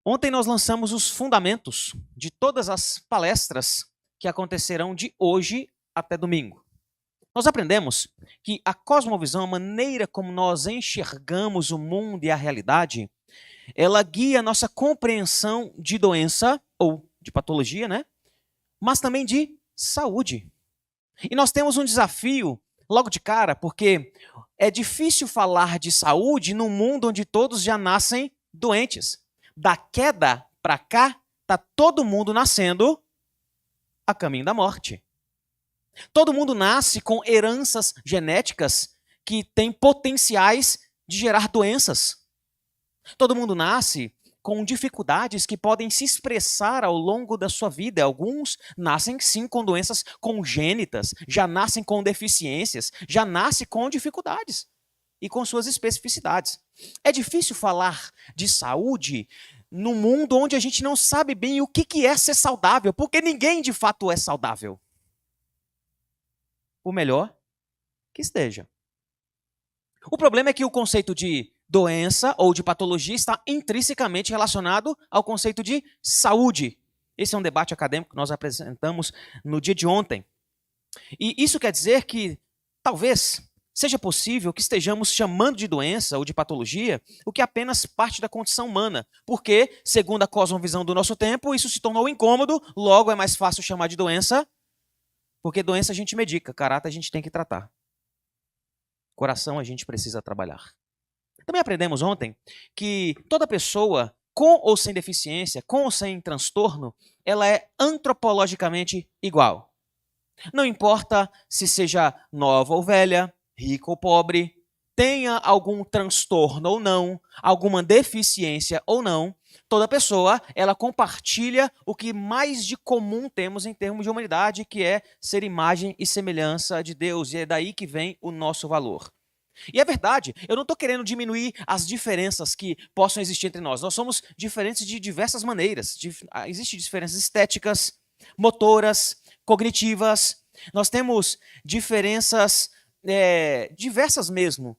Ontem nós lançamos os fundamentos de todas as palestras que acontecerão de hoje até domingo. Nós aprendemos que a cosmovisão, a maneira como nós enxergamos o mundo e a realidade, ela guia a nossa compreensão de doença ou de patologia, né? Mas também de saúde. E nós temos um desafio logo de cara, porque é difícil falar de saúde num mundo onde todos já nascem doentes. Da queda para cá, está todo mundo nascendo a caminho da morte. Todo mundo nasce com heranças genéticas que têm potenciais de gerar doenças. Todo mundo nasce com dificuldades que podem se expressar ao longo da sua vida. Alguns nascem sim com doenças congênitas, já nascem com deficiências, já nascem com dificuldades e com suas especificidades. É difícil falar de saúde num mundo onde a gente não sabe bem o que é ser saudável, porque ninguém de fato é saudável. Por melhor que esteja. O problema é que o conceito de doença ou de patologia está intrinsecamente relacionado ao conceito de saúde. Esse é um debate acadêmico que nós apresentamos no dia de ontem. E isso quer dizer que talvez seja possível que estejamos chamando de doença ou de patologia o que é apenas parte da condição humana, porque, segundo a cosmovisão do nosso tempo, isso se tornou incômodo, logo é mais fácil chamar de doença, porque doença a gente medica, caráter a gente tem que tratar. Coração a gente precisa trabalhar. Também aprendemos ontem que toda pessoa, com ou sem deficiência, com ou sem transtorno, ela é antropologicamente igual. Não importa se seja nova ou velha, rica ou pobre, tenha algum transtorno ou não, alguma deficiência ou não, toda pessoa, ela compartilha o que mais de comum temos em termos de humanidade, que é ser imagem e semelhança de Deus, e é daí que vem o nosso valor. E é verdade, eu não estou querendo diminuir as diferenças que possam existir entre nós. Nós somos diferentes de diversas maneiras. Existem diferenças estéticas, motoras, cognitivas. Nós temos diferenças diversas mesmo.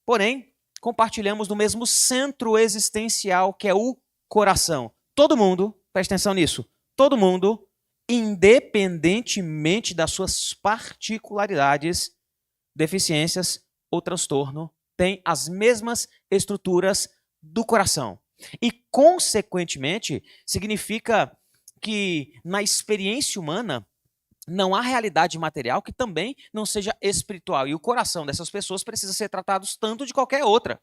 Porém, compartilhamos do mesmo centro existencial, que é o coração. Todo mundo, presta atenção nisso, todo mundo, independentemente das suas particularidades, deficiências ou transtorno, tem as mesmas estruturas do coração. E, consequentemente, significa que na experiência humana não há realidade material que também não seja espiritual. E o coração dessas pessoas precisa ser tratado tanto de qualquer outra.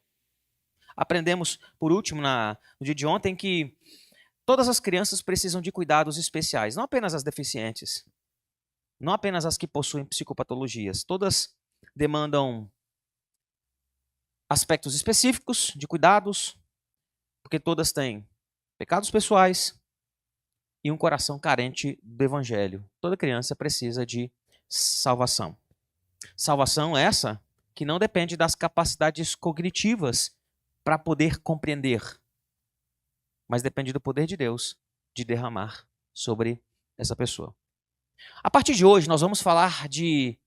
Aprendemos, por último, no dia de ontem, que todas as crianças precisam de cuidados especiais, não apenas as deficientes, não apenas as que possuem psicopatologias. Todas demandam aspectos específicos de cuidados, porque todas têm pecados pessoais e um coração carente do evangelho. Toda criança precisa de salvação. Salvação essa que não depende das capacidades cognitivas para poder compreender, mas depende do poder de Deus de derramar sobre essa pessoa. A partir de hoje, nós vamos falar de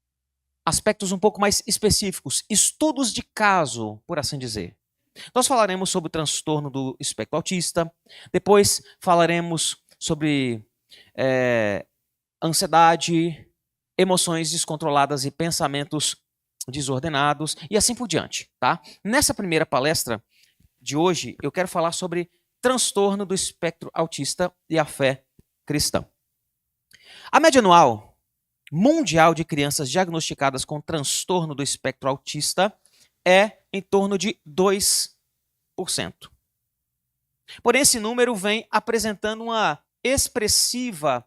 aspectos um pouco mais específicos, estudos de caso, por assim dizer. Nós falaremos sobre o transtorno do espectro autista, depois falaremos sobre ansiedade, emoções descontroladas e pensamentos desordenados e assim por diante, tá? Nessa primeira palestra de hoje, eu quero falar sobre transtorno do espectro autista e a fé cristã. A média anual mundial de crianças diagnosticadas com transtorno do espectro autista é em torno de 2%. Porém, esse número vem apresentando uma expressiva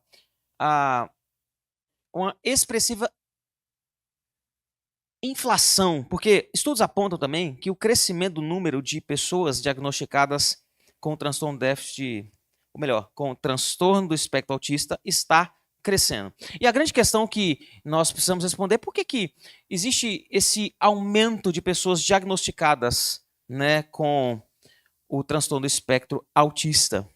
inflação, porque estudos apontam também que o crescimento do número de pessoas diagnosticadas com transtorno déficit, ou melhor, com transtorno do espectro autista está crescendo. E a grande questão que nós precisamos responder é por que existe esse aumento de pessoas diagnosticadas, né, com o transtorno do espectro autista.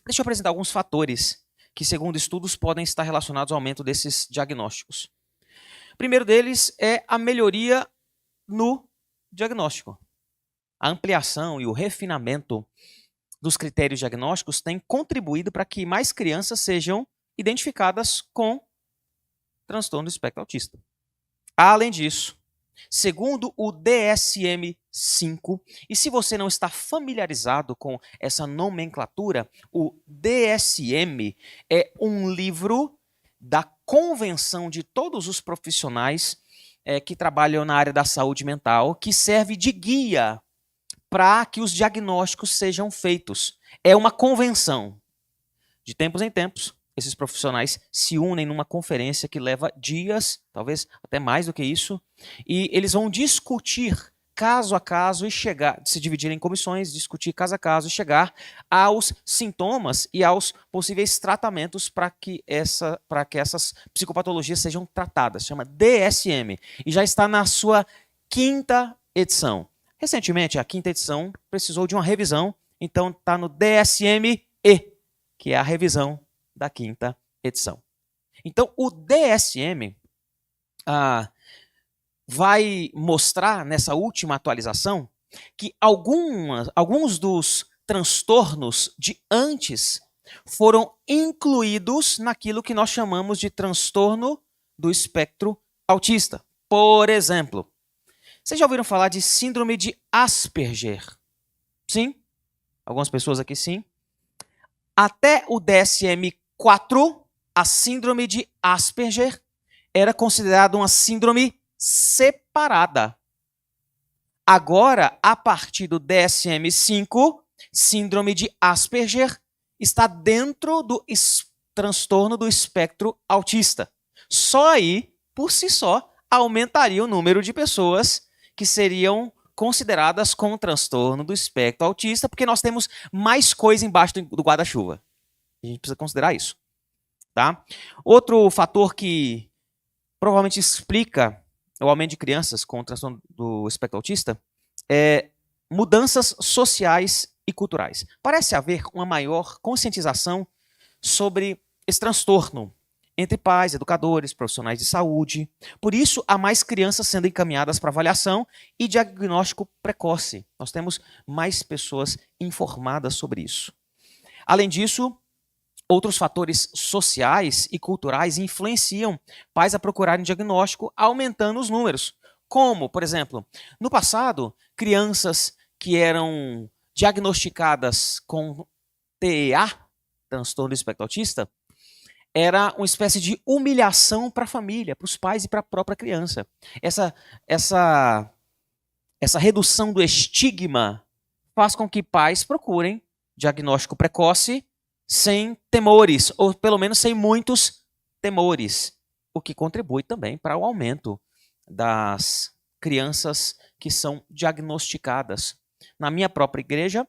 Deixa eu apresentar alguns fatores que, segundo estudos, podem estar relacionados ao aumento desses diagnósticos. O primeiro deles é a melhoria no diagnóstico. A ampliação e o refinamento dos critérios diagnósticos têm contribuído para que mais crianças sejam identificadas com transtorno do espectro autista. Além disso, segundo o DSM-5, e se você não está familiarizado com essa nomenclatura, o DSM é um livro da convenção de todos os profissionais que trabalham na área da saúde mental, que serve de guia para que os diagnósticos sejam feitos. É uma convenção. De tempos em tempos, esses profissionais se unem numa conferência que leva dias, talvez até mais do que isso, e eles vão discutir caso a caso e chegar, se dividir em comissões, discutir caso a caso e chegar aos sintomas e aos possíveis tratamentos para que essas psicopatologias sejam tratadas. Chama DSM e já está na sua 5ª edição. Recentemente, a 5ª edição precisou de uma revisão, então está no DSM-E, que é a revisão da 5ª edição. Então, o DSM vai mostrar, nessa última atualização, que alguns dos transtornos de antes foram incluídos naquilo que nós chamamos de transtorno do espectro autista. Por exemplo, vocês já ouviram falar de síndrome de Asperger? Sim? Algumas pessoas aqui sim. Até o DSM-4, a síndrome de Asperger era considerada uma síndrome separada. Agora, a partir do DSM-5, síndrome de Asperger está dentro do transtorno do espectro autista. Só aí, por si só, aumentaria o número de pessoas que seriam consideradas com transtorno do espectro autista, porque nós temos mais coisa embaixo do guarda-chuva. A gente precisa considerar isso. Tá? Outro fator que provavelmente explica o aumento de crianças com transtorno do espectro autista é mudanças sociais e culturais. Parece haver uma maior conscientização sobre esse transtorno entre pais, educadores, profissionais de saúde. Por isso, há mais crianças sendo encaminhadas para avaliação e diagnóstico precoce. Nós temos mais pessoas informadas sobre isso. Além disso, outros fatores sociais e culturais influenciam pais a procurarem diagnóstico, aumentando os números. Como, por exemplo, no passado, crianças que eram diagnosticadas com TEA, transtorno do espectro autista, era uma espécie de humilhação para a família, para os pais e para a própria criança. Essa redução do estigma faz com que pais procurem diagnóstico precoce sem temores, ou pelo menos sem muitos temores, o que contribui também para o aumento das crianças que são diagnosticadas. Na minha própria igreja,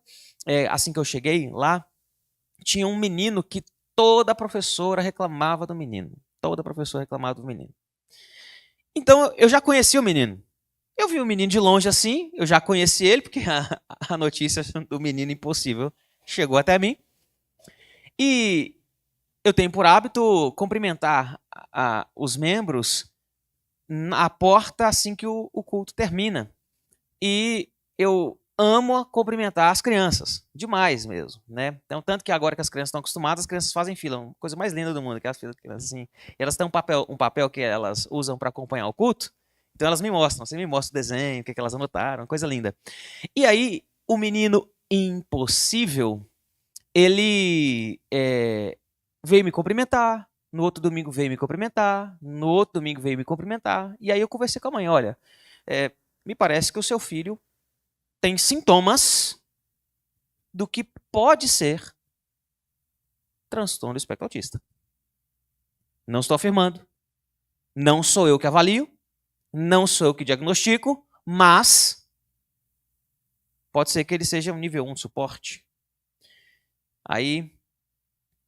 assim que eu cheguei lá, tinha um menino que toda professora reclamava do menino. Toda professora reclamava do menino. Então, eu já conheci o menino. Eu vi o menino de longe assim, eu já conheci ele, porque a notícia do menino impossível chegou até mim. E eu tenho por hábito cumprimentar os membros na porta assim que o culto termina. E eu amo cumprimentar as crianças, demais mesmo, né? Então, tanto que agora que as crianças estão acostumadas, as crianças fazem fila, uma coisa mais linda do mundo, aquelas filas de crianças assim. Elas têm um papel que elas usam para acompanhar o culto, então elas me mostram, você me mostra o desenho, o que elas anotaram, coisa linda. E aí, o menino impossível, ele veio me cumprimentar, no outro domingo veio me cumprimentar, no outro domingo veio me cumprimentar, e aí eu conversei com a mãe, olha, me parece que o seu filho tem sintomas do que pode ser transtorno do espectro autista. Não estou afirmando, não sou eu que avalio, não sou eu que diagnostico, mas pode ser que ele seja um nível 1 de suporte. Aí,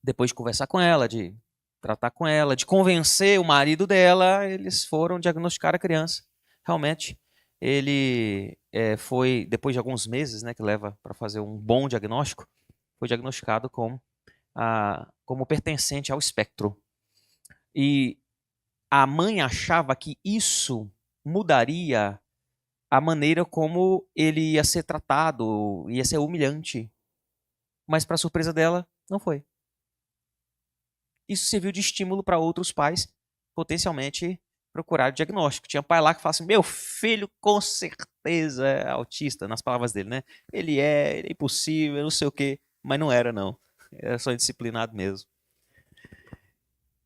depois de conversar com ela, de tratar com ela, de convencer o marido dela, eles foram diagnosticar a criança. Realmente, ele foi, depois de alguns meses, né, que leva para fazer um bom diagnóstico, foi diagnosticado como pertencente ao espectro. E a mãe achava que isso mudaria a maneira como ele ia ser tratado, ia ser humilhante. mas para surpresa dela, não foi. Isso serviu de estímulo para outros pais potencialmente procurar diagnóstico. Tinha pai lá que falava assim, meu filho com certeza é autista, nas palavras dele, né? Ele é impossível, não sei o quê. Mas não era, não. Era só indisciplinado mesmo.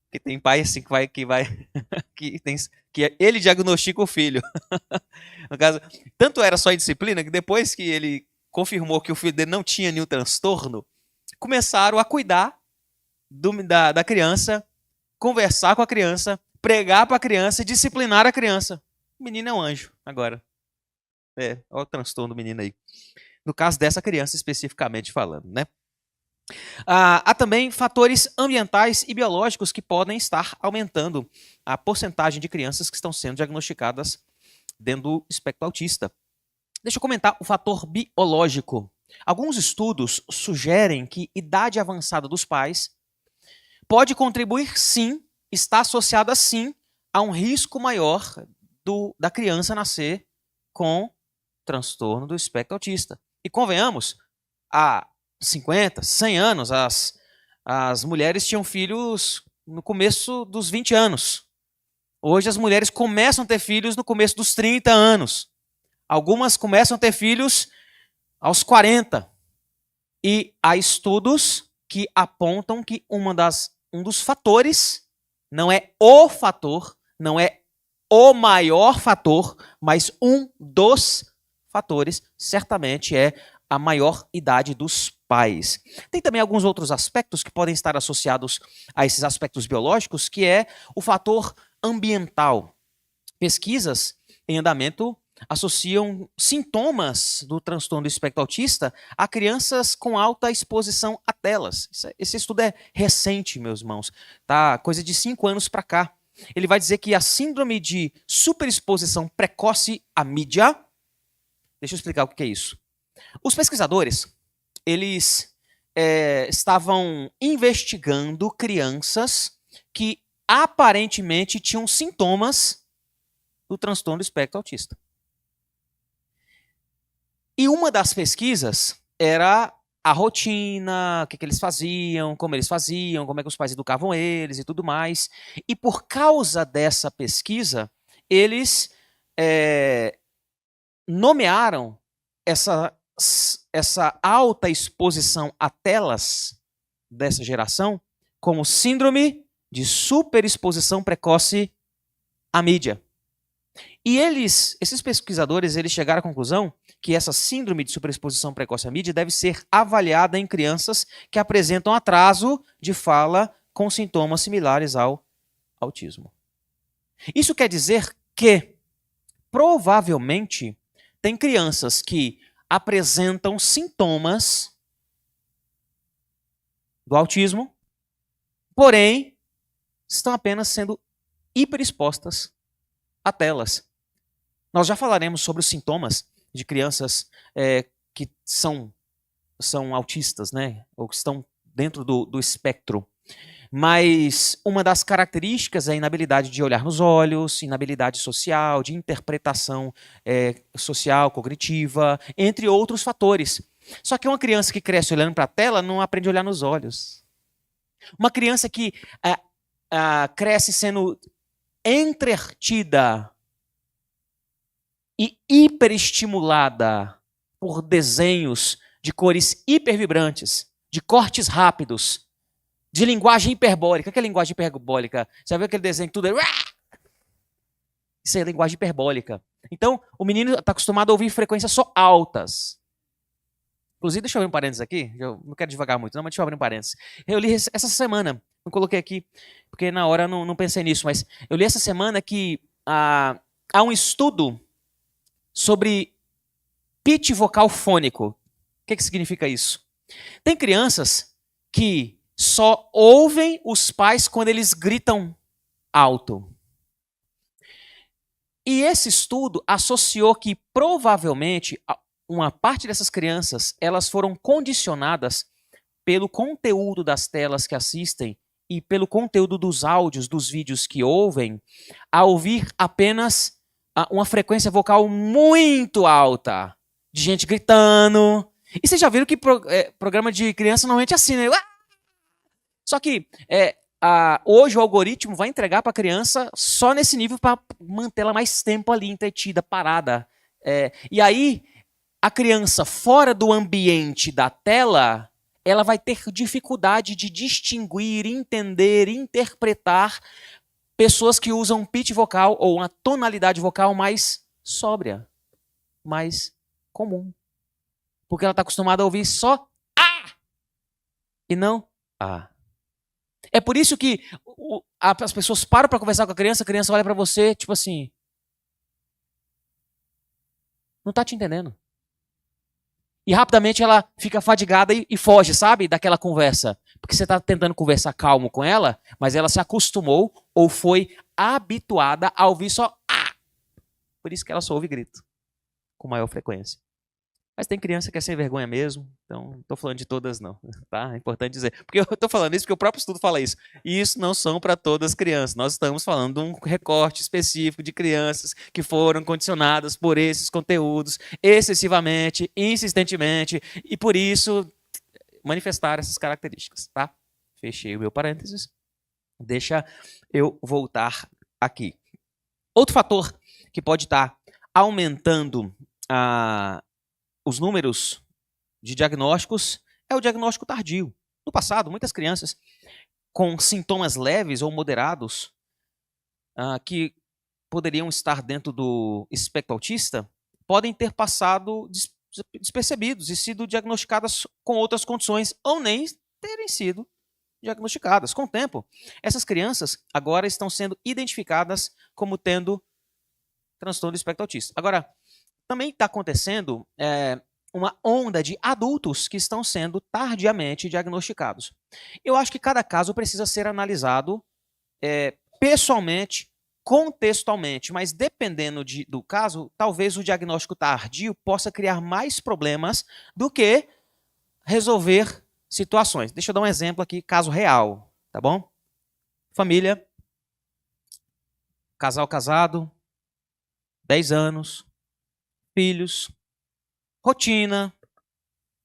Porque tem pai assim que ele diagnostica o filho. No caso, tanto era só indisciplina que depois que ele confirmou que o filho dele não tinha nenhum transtorno, começaram a cuidar da criança, conversar com a criança, pregar para a criança e disciplinar a criança. O menino é um anjo agora. Olha o transtorno do menino aí. No caso dessa criança especificamente falando, né? Há também fatores ambientais e biológicos que podem estar aumentando a porcentagem de crianças que estão sendo diagnosticadas dentro do espectro autista. Deixa eu comentar o fator biológico. Alguns estudos sugerem que idade avançada dos pais pode contribuir sim, está associada sim a um risco maior da criança nascer com transtorno do espectro autista. E convenhamos, há 50, 100 anos, as mulheres tinham filhos no começo dos 20 anos. Hoje as mulheres começam a ter filhos no começo dos 30 anos. Algumas começam a ter filhos aos 40. E há estudos que apontam que um dos fatores, não é o fator, não é o maior fator, mas um dos fatores, certamente é a maior idade dos pais. Tem também alguns outros aspectos que podem estar associados a esses aspectos biológicos, que é o fator ambiental. Pesquisas em andamento associam sintomas do transtorno do espectro autista a crianças com alta exposição a telas. Esse estudo é recente, meus irmãos, tá? Coisa de 5 anos para cá. Ele vai dizer que a síndrome de superexposição precoce à mídia. Deixa eu explicar o que é isso. Os pesquisadores, eles estavam investigando crianças que aparentemente tinham sintomas do transtorno do espectro autista. E uma das pesquisas era a rotina, o que eles faziam, como é que os pais educavam eles e tudo mais. E por causa dessa pesquisa, eles nomearam essa alta exposição a telas dessa geração como síndrome de superexposição precoce à mídia. E esses pesquisadores, eles chegaram à conclusão que essa síndrome de superexposição precoce à mídia deve ser avaliada em crianças que apresentam atraso de fala com sintomas similares ao autismo. Isso quer dizer que, provavelmente, tem crianças que apresentam sintomas do autismo, porém, estão apenas sendo hiperexpostas a telas. Nós já falaremos sobre os sintomas de crianças que são autistas, né? Ou que estão dentro do espectro. Mas uma das características é a inabilidade de olhar nos olhos, inabilidade social, de interpretação social, cognitiva, entre outros fatores. Só que uma criança que cresce olhando para a tela não aprende a olhar nos olhos. Uma criança que cresce sendo entretida e hiperestimulada por desenhos de cores hipervibrantes, de cortes rápidos, de linguagem hiperbólica. O que é linguagem hiperbólica? Você viu aquele desenho que tudo é... Isso é linguagem hiperbólica. Então, o menino está acostumado a ouvir frequências só altas. Inclusive, deixa eu abrir um parênteses aqui. Eu não quero devagar muito, não, mas deixa eu abrir um parênteses. Eu li essa semana, não coloquei aqui, porque na hora não pensei nisso, mas eu li essa semana que há um estudo sobre pitch vocal fônico. O que significa isso? Tem crianças que só ouvem os pais quando eles gritam alto. E esse estudo associou que provavelmente uma parte dessas crianças elas foram condicionadas pelo conteúdo das telas que assistem e pelo conteúdo dos áudios, dos vídeos que ouvem, a ouvir apenas uma frequência vocal muito alta, de gente gritando. E vocês já viram que programa de criança normalmente é assim, né? Só que hoje o algoritmo vai entregar para a criança só nesse nível para mantê-la mais tempo ali, entretida, parada. E aí, a criança fora do ambiente da tela, ela vai ter dificuldade de distinguir, entender, interpretar pessoas que usam pitch vocal ou uma tonalidade vocal mais sóbria, mais comum. Porque ela está acostumada a ouvir só A e não A. É por isso que as pessoas param para conversar com a criança olha para você, tipo assim, não está te entendendo. E rapidamente ela fica fadigada e foge, sabe, daquela conversa. Porque você está tentando conversar calmo com ela, mas ela se acostumou ou foi habituada a ouvir só A. Por isso que ela só ouve grito, com maior frequência. Mas tem criança que é sem vergonha mesmo, então não estou falando de todas não, tá? É importante dizer. Porque eu estou falando isso porque o próprio estudo fala isso. E isso não são para todas as crianças. Nós estamos falando de um recorte específico de crianças que foram condicionadas por esses conteúdos excessivamente, insistentemente, e por isso manifestar essas características, tá? Fechei o meu parênteses. Deixa eu voltar aqui. Outro fator que pode estar aumentando os números de diagnósticos é o diagnóstico tardio. No passado, muitas crianças com sintomas leves ou moderados que poderiam estar dentro do espectro autista podem ter passado despercebidos e sido diagnosticadas com outras condições ou nem terem sido diagnosticadas. Com o tempo, essas crianças agora estão sendo identificadas como tendo transtorno do espectro autista. Agora, também está acontecendo uma onda de adultos que estão sendo tardiamente diagnosticados. Eu acho que cada caso precisa ser analisado pessoalmente, contextualmente, mas dependendo do caso, talvez o diagnóstico tardio possa criar mais problemas do que resolver situações. Deixa eu dar um exemplo aqui, caso real, tá bom? Família, casal casado, 10 anos, filhos, rotina,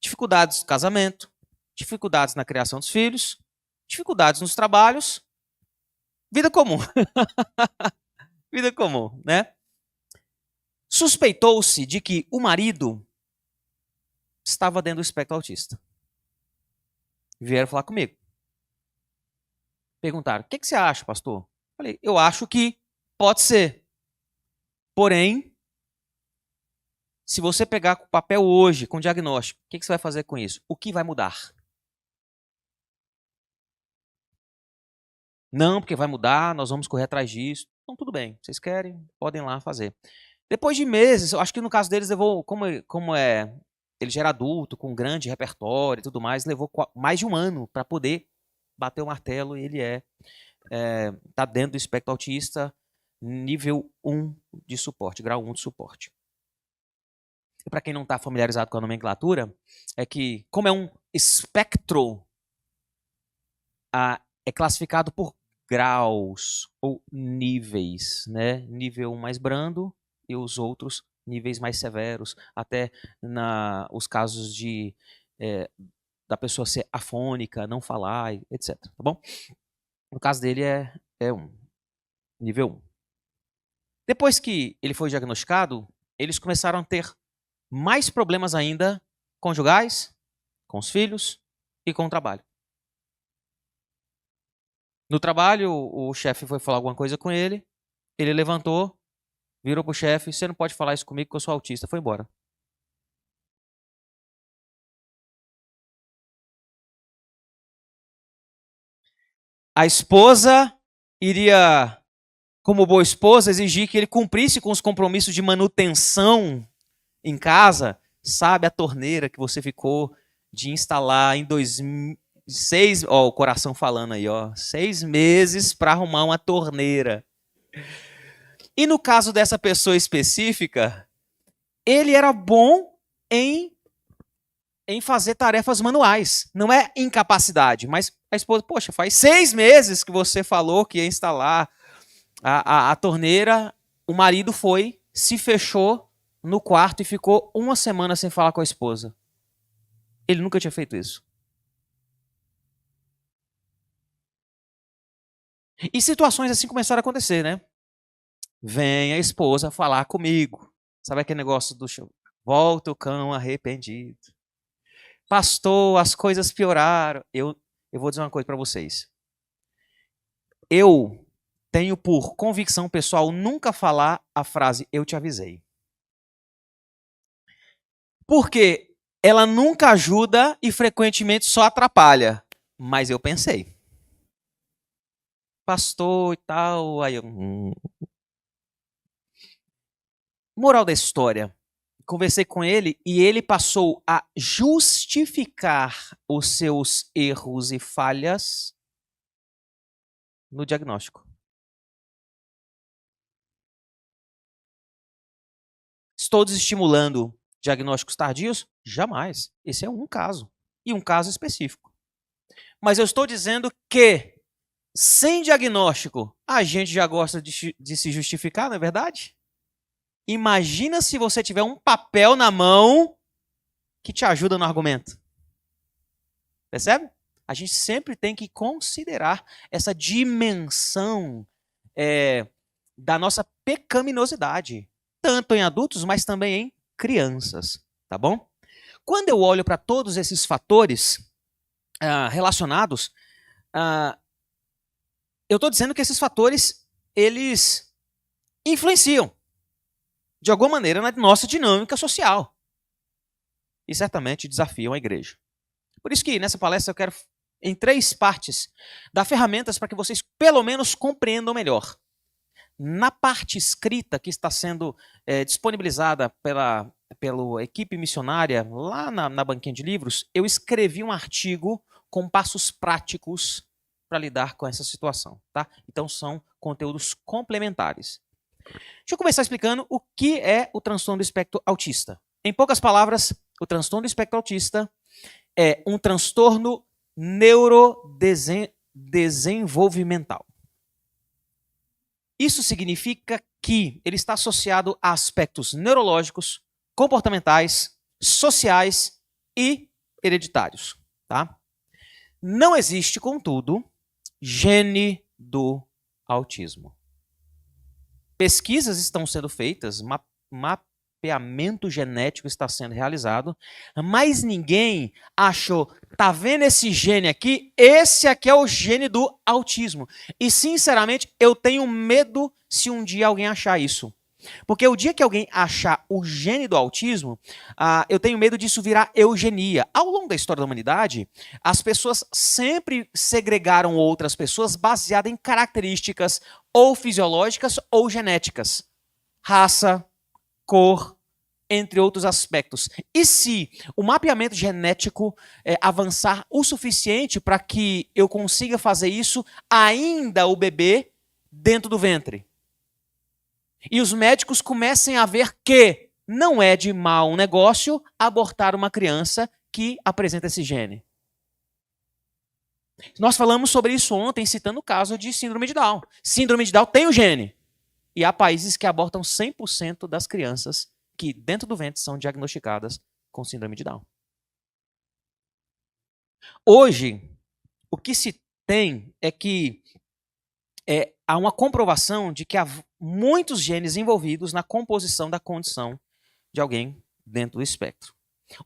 dificuldades no casamento, dificuldades na criação dos filhos, dificuldades nos trabalhos, vida comum. Vida comum, né? Suspeitou-se de que o marido estava dentro do espectro autista. Vieram falar comigo. Perguntaram, o que você acha, pastor? Falei, eu acho que pode ser. Porém, se você pegar o papel hoje, com o diagnóstico, o que você vai fazer com isso? O que vai mudar? Não, porque vai mudar, nós vamos correr atrás disso. Então, tudo bem, vocês querem, podem lá fazer. Depois de meses, eu acho que no caso deles, levou, ele já era adulto, com um grande repertório e tudo mais, levou mais de um ano para poder bater o martelo e ele tá dentro do espectro autista, nível 1 de suporte, grau 1 de suporte. E para quem não está familiarizado com a nomenclatura, é que, como é um espectro, é classificado por graus ou níveis, né? Nível 1 mais brando e os outros níveis mais severos, até os casos da pessoa ser afônica, não falar, etc. Tá bom? No caso dele é 1, nível 1. Depois que ele foi diagnosticado, eles começaram a ter mais problemas ainda conjugais, com os filhos e com o trabalho. No trabalho, o chefe foi falar alguma coisa com ele, ele levantou, virou pro chefe, você não pode falar isso comigo que eu sou autista, foi embora. A esposa iria, como boa esposa, exigir que ele cumprisse com os compromissos de manutenção em casa. Sabe a torneira que você ficou de instalar em 2006, ó, o coração falando aí, ó, 6 meses para arrumar uma torneira. E no caso dessa pessoa específica, ele era bom em fazer tarefas manuais. Não é incapacidade, mas a esposa, poxa, faz 6 meses que você falou que ia instalar a torneira, o marido foi, se fechou no quarto e ficou uma semana sem falar com a esposa. Ele nunca tinha feito isso. E situações assim começaram a acontecer, né? Vem a esposa falar comigo. Sabe aquele negócio do show? Volta o cão arrependido. Pastor, as coisas pioraram. Eu vou dizer uma coisa para vocês. Eu tenho por convicção pessoal nunca falar a frase eu te avisei. Porque ela nunca ajuda e frequentemente só atrapalha. Mas eu pensei. Pastor e tal, aí eu... Moral da história. Conversei com ele e ele passou a justificar os seus erros e falhas no diagnóstico. Estou desestimulando diagnósticos tardios? Jamais. Esse é um caso. E um caso específico. Mas eu estou dizendo que, sem diagnóstico, a gente já gosta de se justificar, não é verdade? Imagina se você tiver um papel na mão que te ajuda no argumento. Percebe? A gente sempre tem que considerar essa dimensão da nossa pecaminosidade, tanto em adultos, mas também em crianças, tá bom? Quando eu olho para todos esses fatores relacionados, eu estou dizendo que esses fatores, eles influenciam, de alguma maneira, na nossa dinâmica social. E certamente desafiam a igreja. Por isso que nessa palestra eu quero, em 3 partes, dar ferramentas para que vocês pelo menos compreendam melhor. Na parte escrita que está sendo disponibilizada pela equipe missionária, lá na banquinha de livros, eu escrevi um artigo com passos práticos para lidar com essa situação. Tá? Então são conteúdos complementares. Deixa eu começar explicando o que é o transtorno do espectro autista. Em poucas palavras, o transtorno do espectro autista é um transtorno neurodesenvolvimental. Isso significa que ele está associado a aspectos neurológicos, comportamentais, sociais e hereditários. Tá? Não existe, contudo, gene do autismo. Pesquisas estão sendo feitas, mapeamento genético está sendo realizado, mas ninguém achou, tá vendo esse gene aqui? Esse aqui é o gene do autismo. E, sinceramente, eu tenho medo se um dia alguém achar isso. Porque o dia que alguém achar o gene do autismo, eu tenho medo disso virar eugenia. Ao longo da história da humanidade, as pessoas sempre segregaram outras pessoas baseadas em características ou fisiológicas ou genéticas. Raça, cor, entre outros aspectos. E se o mapeamento genético avançar o suficiente para que eu consiga fazer isso ainda o bebê dentro do ventre? E os médicos comecem a ver que não é de mau negócio abortar uma criança que apresenta esse gene. Nós falamos sobre isso ontem, citando o caso de síndrome de Down. Síndrome de Down tem o gene. E há países que abortam 100% das crianças que dentro do ventre são diagnosticadas com síndrome de Down. Hoje, o que se tem é que há uma comprovação de que há muitos genes envolvidos na composição da condição de alguém dentro do espectro.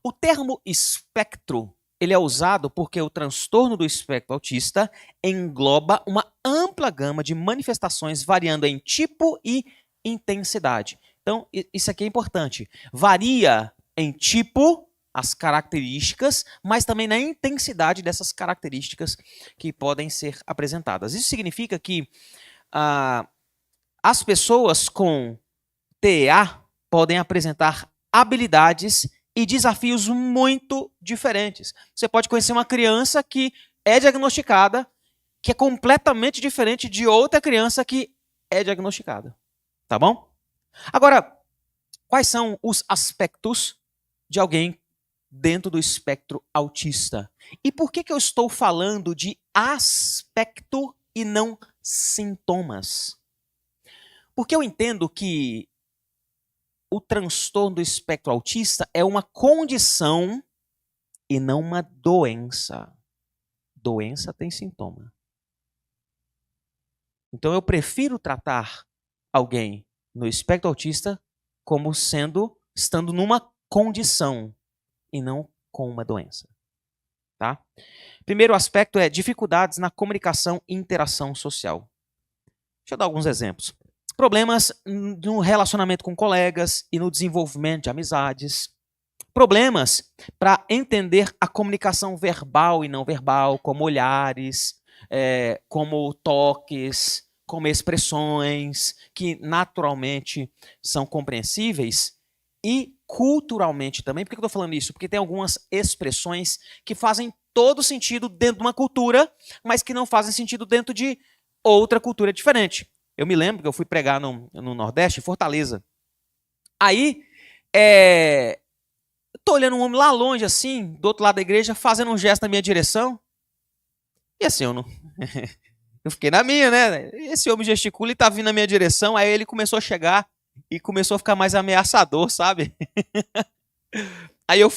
O termo espectro ele é usado porque o transtorno do espectro autista engloba uma ampla gama de manifestações variando em tipo e intensidade. Então, isso aqui é importante. Varia em tipo as características, mas também na intensidade dessas características que podem ser apresentadas. Isso significa que as pessoas com TEA podem apresentar habilidades e desafios muito diferentes. Você pode conhecer uma criança que é diagnosticada, que é completamente diferente de outra criança que é diagnosticada. Tá bom? Agora, quais são os aspectos de alguém dentro do espectro autista? E por que eu estou falando de aspecto e não sintomas? Porque eu entendo que o transtorno do espectro autista é uma condição e não uma doença. Doença tem sintoma. Então eu prefiro tratar alguém no espectro autista como estando numa condição e não com uma doença. Tá? Primeiro aspecto é dificuldades na comunicação e interação social. Deixa eu dar alguns exemplos. Problemas no relacionamento com colegas e no desenvolvimento de amizades. Problemas para entender a comunicação verbal e não verbal, como olhares, como toques, como expressões, que naturalmente são compreensíveis, e culturalmente também. Por que eu estou falando isso? Porque tem algumas expressões que fazem todo sentido dentro de uma cultura, mas que não fazem sentido dentro de outra cultura diferente. Eu me lembro que eu fui pregar no Nordeste, em Fortaleza. Aí, tô olhando um homem lá longe, assim, do outro lado da igreja, fazendo um gesto na minha direção. E assim, eu não... eu fiquei na minha, né? Esse homem gesticula e tá vindo na minha direção, aí ele começou a chegar e começou a ficar mais ameaçador, sabe? Aí eu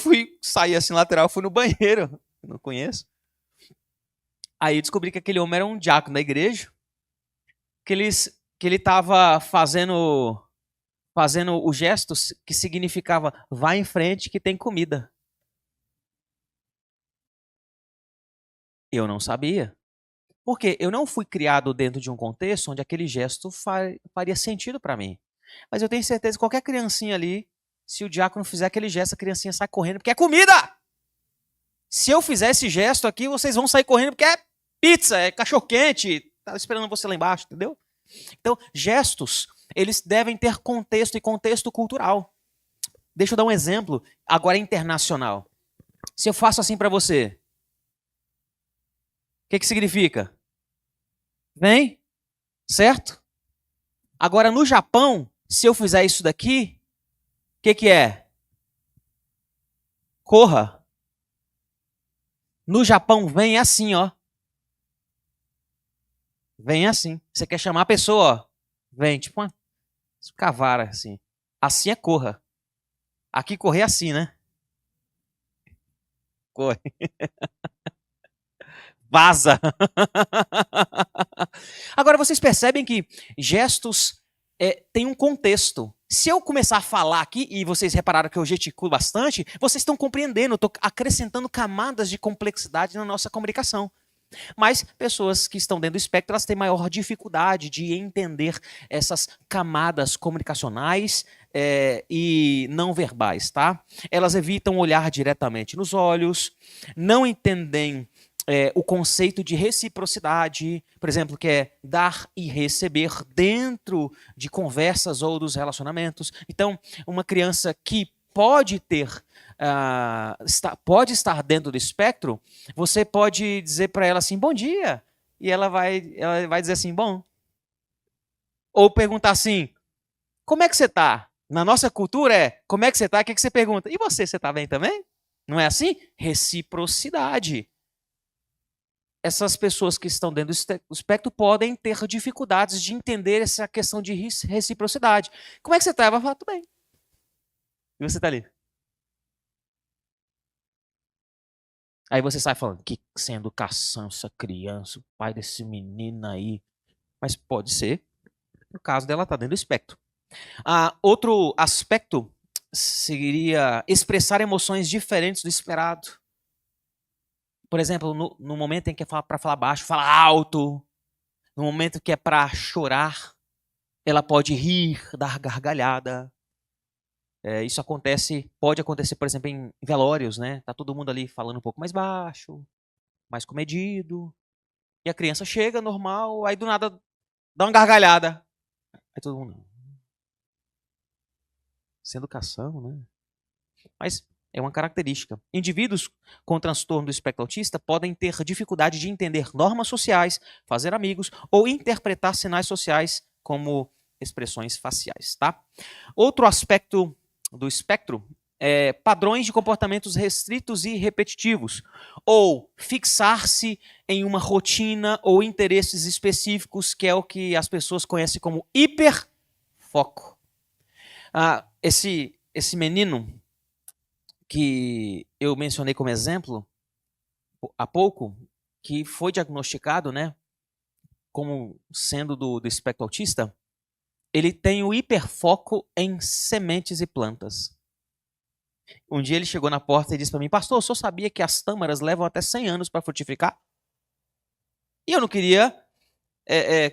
saí assim lateral, fui no banheiro, não conheço. Aí eu descobri que aquele homem era um diácono da igreja, que ele tava fazendo o gesto que significava vá em frente que tem comida. Eu não sabia. Porque eu não fui criado dentro de um contexto onde aquele gesto faria sentido para mim. Mas eu tenho certeza que qualquer criancinha ali, se o diácono fizer aquele gesto, a criancinha sai correndo porque é comida! Se eu fizer esse gesto aqui, vocês vão sair correndo porque é pizza, é cachorro-quente, tá esperando você lá embaixo, entendeu? Então, gestos, eles devem ter contexto e contexto cultural. Deixa eu dar um exemplo, agora internacional. Se eu faço assim para você, o que significa? Vem, certo? Agora, no Japão, se eu fizer isso daqui, o que é? Corra. No Japão, vem assim, ó. Vem assim. Você quer chamar a pessoa, ó. Vem, tipo uma cavara, assim. Assim é corra. Aqui correr é assim, né? Corre. Vaza. Agora, vocês percebem que gestos têm um contexto. Se eu começar a falar aqui, e vocês repararam que eu gesticulo bastante, vocês estão compreendendo, eu estou acrescentando camadas de complexidade na nossa comunicação. Mas pessoas que estão dentro do espectro, elas têm maior dificuldade de entender essas camadas comunicacionais e não verbais, tá? Elas evitam olhar diretamente nos olhos, não entendem o conceito de reciprocidade, por exemplo, que é dar e receber dentro de conversas ou dos relacionamentos. Então, uma criança que pode pode estar dentro do espectro, você pode dizer para ela assim, bom dia, e ela vai dizer assim, bom. Ou perguntar assim, como é que você está? Na nossa cultura como é que você está? O que você pergunta? E você está bem também? Não é assim? Reciprocidade. Essas pessoas que estão dentro do espectro podem ter dificuldades de entender essa questão de reciprocidade. Como é que você está? Ela vai falar, tudo bem. E você está ali. Aí você sai falando, que sem educação essa criança, o pai desse menino aí. Mas pode ser, no caso dela tá dentro do espectro. Outro aspecto seria expressar emoções diferentes do esperado. Por exemplo, no momento em que é para falar baixo, fala alto. No momento que é para chorar, ela pode rir, dar gargalhada. Isso pode acontecer, por exemplo, em velórios, né? Tá todo mundo ali falando um pouco mais baixo, mais comedido. E a criança chega normal, aí do nada dá uma gargalhada. Aí todo mundo. Sem educação, né? Mas é uma característica. Indivíduos com transtorno do espectro autista podem ter dificuldade de entender normas sociais, fazer amigos ou interpretar sinais sociais como expressões faciais, tá? Outro aspecto do espectro é padrões de comportamentos restritos e repetitivos, ou fixar-se em uma rotina ou interesses específicos, que é o que as pessoas conhecem como hiperfoco. Esse menino que eu mencionei como exemplo há pouco, que foi diagnosticado, né, como sendo do espectro autista, ele tem o hiperfoco em sementes e plantas. Um dia ele chegou na porta e disse para mim: pastor, o senhor sabia que as tâmaras levam até 100 anos para frutificar? E eu não queria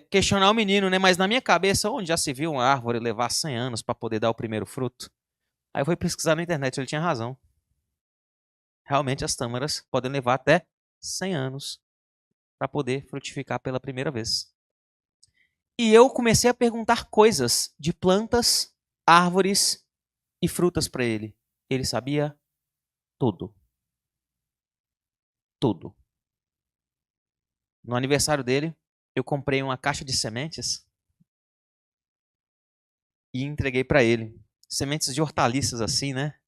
questionar o menino, né? Mas na minha cabeça, onde já se viu uma árvore levar 100 anos para poder dar o primeiro fruto? Aí eu fui pesquisar na internet, ele tinha razão. Realmente as tâmaras podem levar até 100 anos para poder frutificar pela primeira vez. E eu comecei a perguntar coisas de plantas, árvores e frutas para ele. Ele sabia tudo. Tudo. No aniversário dele, eu comprei uma caixa de sementes e entreguei para ele. Sementes de hortaliças assim, né?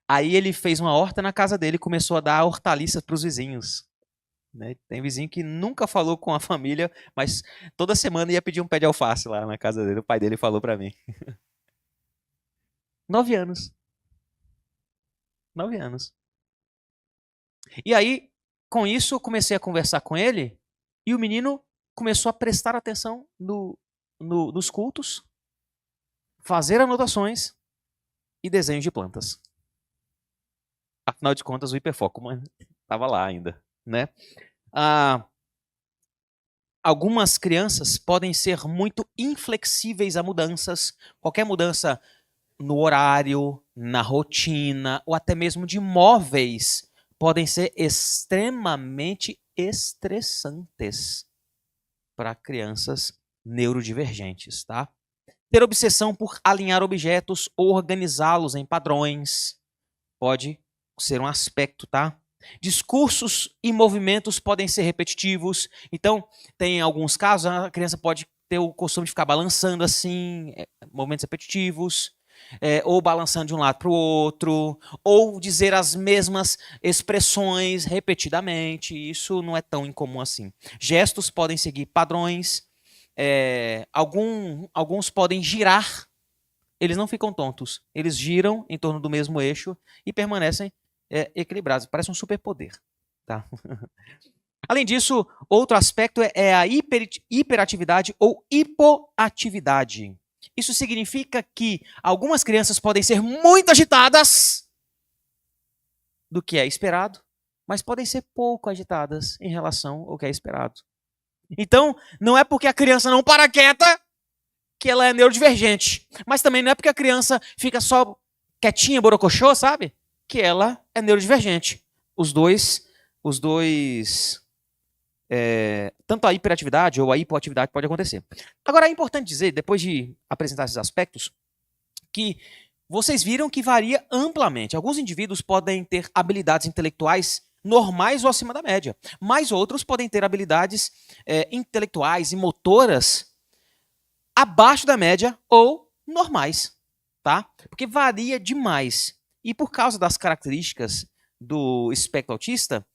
Aí ele fez uma horta na casa dele e começou a dar hortaliças para os vizinhos. Né? Tem vizinho que nunca falou com a família, mas toda semana ia pedir um pé de alface lá na casa dele. O pai dele falou para mim. 9 anos. 9 anos. E aí, com isso, eu comecei a conversar com ele e o menino começou a prestar atenção nos cultos, fazer anotações e desenhos de plantas. Afinal de contas, o hiperfoco estava lá ainda, né? Algumas crianças podem ser muito inflexíveis a mudanças. Qualquer mudança no horário, na rotina, ou até mesmo de móveis, podem ser extremamente estressantes para crianças neurodivergentes, tá? Ter obsessão por alinhar objetos ou organizá-los em padrões pode ser um aspecto, tá? Discursos e movimentos podem ser repetitivos. Então, tem alguns casos, a criança pode ter o costume de ficar balançando assim, movimentos repetitivos, ou balançando de um lado para o outro, ou dizer as mesmas expressões repetidamente. Isso não é tão incomum assim. Gestos podem seguir padrões. Alguns podem girar. Eles não ficam tontos. Eles giram em torno do mesmo eixo e permanecem equilibrados. Parece um superpoder. Tá? Além disso, outro aspecto é a hiperatividade ou hipoatividade. Isso significa que algumas crianças podem ser muito agitadas do que é esperado, mas podem ser pouco agitadas em relação ao que é esperado. Então, não é porque a criança não para quieta que ela é neurodivergente. Mas também não é porque a criança fica só quietinha, borocochô, sabe? Que ela é neurodivergente. Os dois tanto a hiperatividade ou a hipoatividade pode acontecer. Agora, é importante dizer, depois de apresentar esses aspectos, que vocês viram que varia amplamente. Alguns indivíduos podem ter habilidades intelectuais normais ou acima da média, mas outros podem ter habilidades intelectuais e motoras abaixo da média ou normais, tá? Porque varia demais. E por causa das características do espectro autista,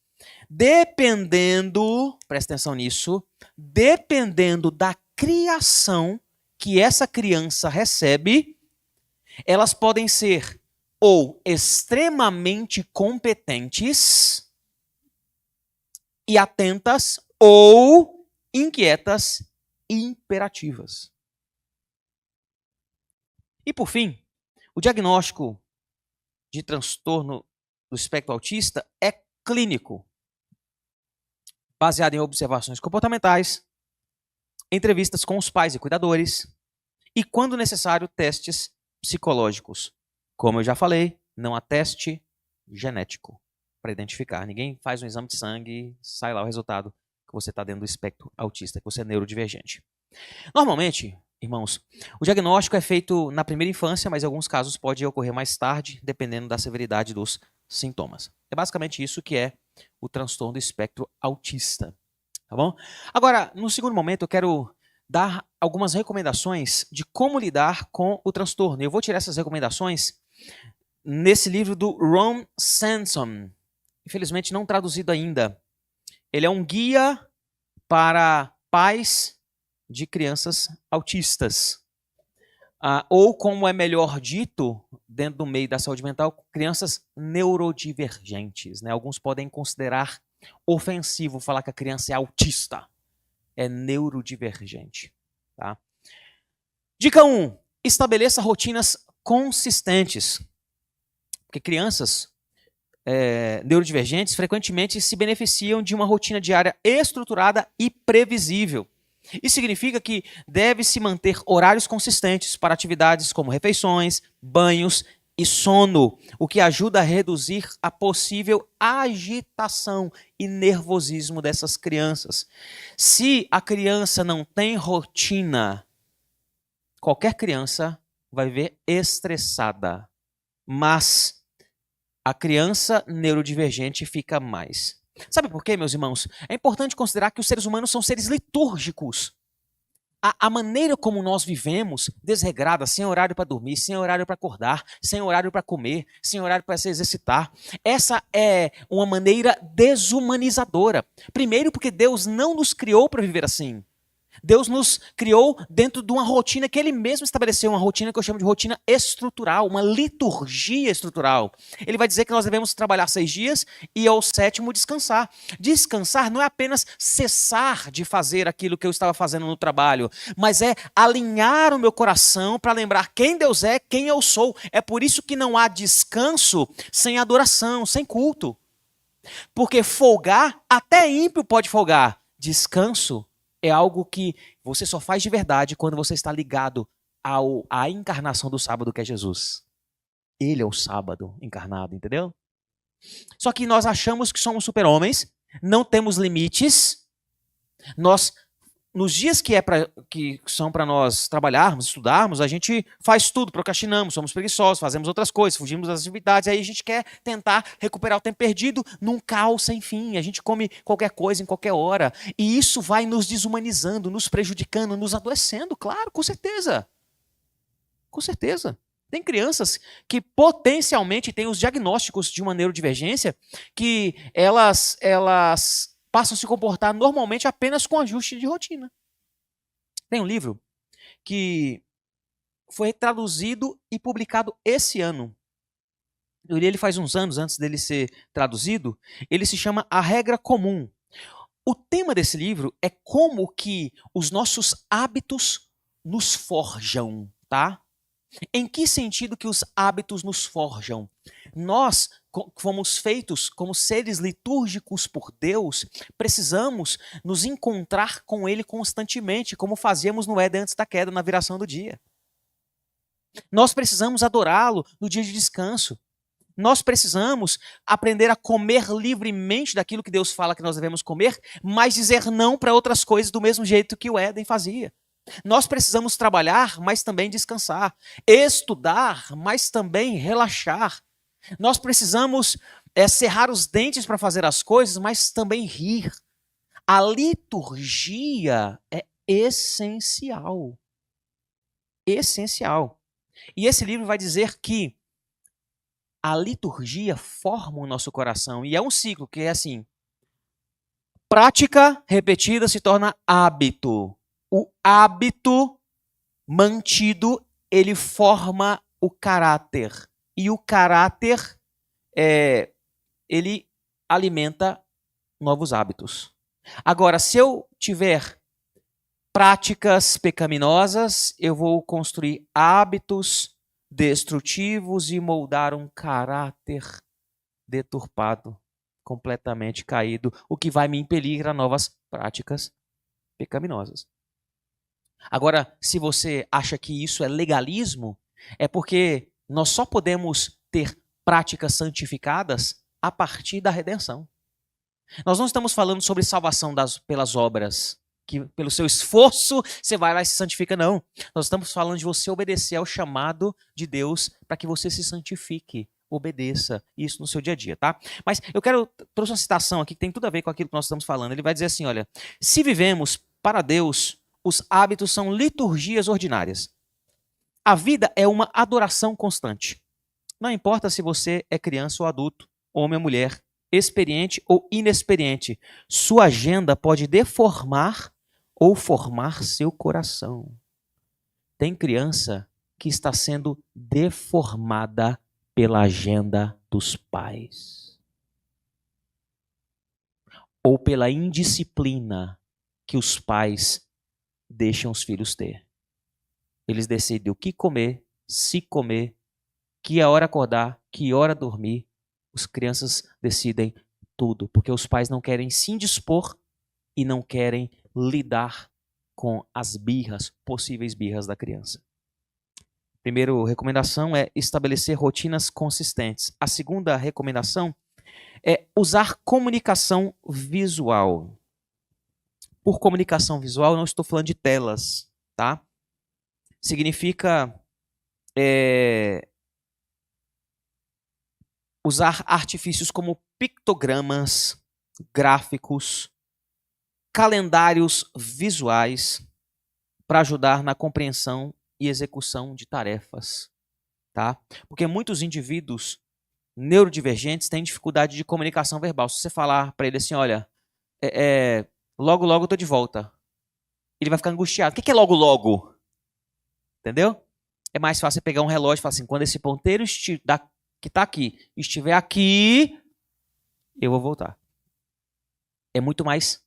dependendo, presta atenção nisso, dependendo da criação que essa criança recebe, elas podem ser ou extremamente competentes e atentas ou inquietas e imperativas. E por fim, o diagnóstico de transtorno do espectro autista é clínico, baseado em observações comportamentais, entrevistas com os pais e cuidadores e, quando necessário, testes psicológicos. Como eu já falei, não há teste genético para identificar. Ninguém faz um exame de sangue e sai lá o resultado que você está dentro do espectro autista, que você é neurodivergente. Normalmente, irmãos, o diagnóstico é feito na primeira infância, mas em alguns casos pode ocorrer mais tarde, dependendo da severidade dos sintomas. É basicamente isso que é o transtorno do espectro autista. Tá bom? Agora, no segundo momento, eu quero dar algumas recomendações de como lidar com o transtorno. Eu vou tirar essas recomendações nesse livro do Ron Sansom, infelizmente não traduzido ainda. Ele é um guia para pais de crianças autistas. ou como é melhor dito, dentro do meio da saúde mental, crianças neurodivergentes, né? Alguns podem considerar ofensivo falar que a criança é autista. É neurodivergente. Tá? Dica 1. Estabeleça rotinas consistentes. Porque crianças neurodivergentes frequentemente se beneficiam de uma rotina diária estruturada e previsível. Isso significa que deve-se manter horários consistentes para atividades como refeições, banhos e sono, o que ajuda a reduzir a possível agitação e nervosismo dessas crianças. Se a criança não tem rotina, qualquer criança vai ver estressada, mas a criança neurodivergente fica mais. Sabe por quê, meus irmãos? É importante considerar que os seres humanos são seres litúrgicos. A maneira como nós vivemos, desregrada, sem horário para dormir, sem horário para acordar, sem horário para comer, sem horário para se exercitar, essa é uma maneira desumanizadora. Primeiro, porque Deus não nos criou para viver assim. Deus nos criou dentro de uma rotina que Ele mesmo estabeleceu, uma rotina que eu chamo de rotina estrutural, uma liturgia estrutural. Ele vai dizer que nós devemos trabalhar 6 dias e ao 7º descansar. Descansar não é apenas cessar de fazer aquilo que eu estava fazendo no trabalho, mas é alinhar o meu coração para lembrar quem Deus é, quem eu sou. É por isso que não há descanso sem adoração, sem culto. Porque folgar, até ímpio pode folgar. Descanso é algo que você só faz de verdade quando você está ligado à encarnação do sábado, que é Jesus. Ele é o sábado encarnado, entendeu? Só que nós achamos que somos super-homens, não temos limites. Nós, nos dias que são para nós trabalharmos, estudarmos, a gente faz tudo, procrastinamos, somos preguiçosos, fazemos outras coisas, fugimos das atividades, aí a gente quer tentar recuperar o tempo perdido num caos sem fim. A gente come qualquer coisa em qualquer hora. E isso vai nos desumanizando, nos prejudicando, nos adoecendo, claro, com certeza. Com certeza. Tem crianças que potencialmente têm os diagnósticos de uma neurodivergência que elas passam a se comportar normalmente apenas com ajuste de rotina. Tem um livro que foi traduzido e publicado esse ano. Eu li ele faz uns anos antes dele ser traduzido. Ele se chama A Regra Comum. O tema desse livro é como que os nossos hábitos nos forjam, tá? Em que sentido que os hábitos nos forjam? Nós fomos feitos como seres litúrgicos por Deus, precisamos nos encontrar com Ele constantemente, como fazíamos no Éden antes da queda, na viração do dia. Nós precisamos adorá-lo no dia de descanso. Nós precisamos aprender a comer livremente daquilo que Deus fala que nós devemos comer, mas dizer não para outras coisas do mesmo jeito que o Éden fazia. Nós precisamos trabalhar, mas também descansar. Estudar, mas também relaxar. Nós precisamos cerrar os dentes para fazer as coisas, mas também rir. A liturgia é essencial. Essencial. E esse livro vai dizer que a liturgia forma o nosso coração. E é um ciclo que é assim. Prática repetida se torna hábito. O hábito mantido, ele forma o caráter. E o caráter, ele alimenta novos hábitos. Agora, se eu tiver práticas pecaminosas, eu vou construir hábitos destrutivos e moldar um caráter deturpado, completamente caído, o que vai me impelir a novas práticas pecaminosas. Agora, se você acha que isso é legalismo, é porque nós só podemos ter práticas santificadas a partir da redenção. Nós não estamos falando sobre salvação pelas obras, que pelo seu esforço você vai lá e se santifica, não. Nós estamos falando de você obedecer ao chamado de Deus para que você se santifique. Obedeça isso no seu dia a dia, tá? Mas eu trouxe uma citação aqui que tem tudo a ver com aquilo que nós estamos falando. Ele vai dizer assim, olha, se vivemos para Deus, os hábitos são liturgias ordinárias. A vida é uma adoração constante. Não importa se você é criança ou adulto, homem ou mulher, experiente ou inexperiente, sua agenda pode deformar ou formar seu coração. Tem criança que está sendo deformada pela agenda dos pais. Ou pela indisciplina que os pais deixam os filhos ter. Eles decidem o que comer, se comer, que hora acordar, que hora dormir. As crianças decidem tudo, porque os pais não querem se indispor e não querem lidar com as birras, possíveis birras da criança. Primeira recomendação é estabelecer rotinas consistentes. A segunda recomendação é usar comunicação visual. Por comunicação visual, eu não estou falando de telas, tá? Significa usar artifícios como pictogramas, gráficos, calendários visuais para ajudar na compreensão e execução de tarefas, tá? Porque muitos indivíduos neurodivergentes têm dificuldade de comunicação verbal. Se você falar para ele assim, olha, logo, logo eu tô de volta, ele vai ficar angustiado. O que é logo, logo? Entendeu? É mais fácil você pegar um relógio e falar assim, quando esse ponteiro que está aqui estiver aqui, eu vou voltar. É muito mais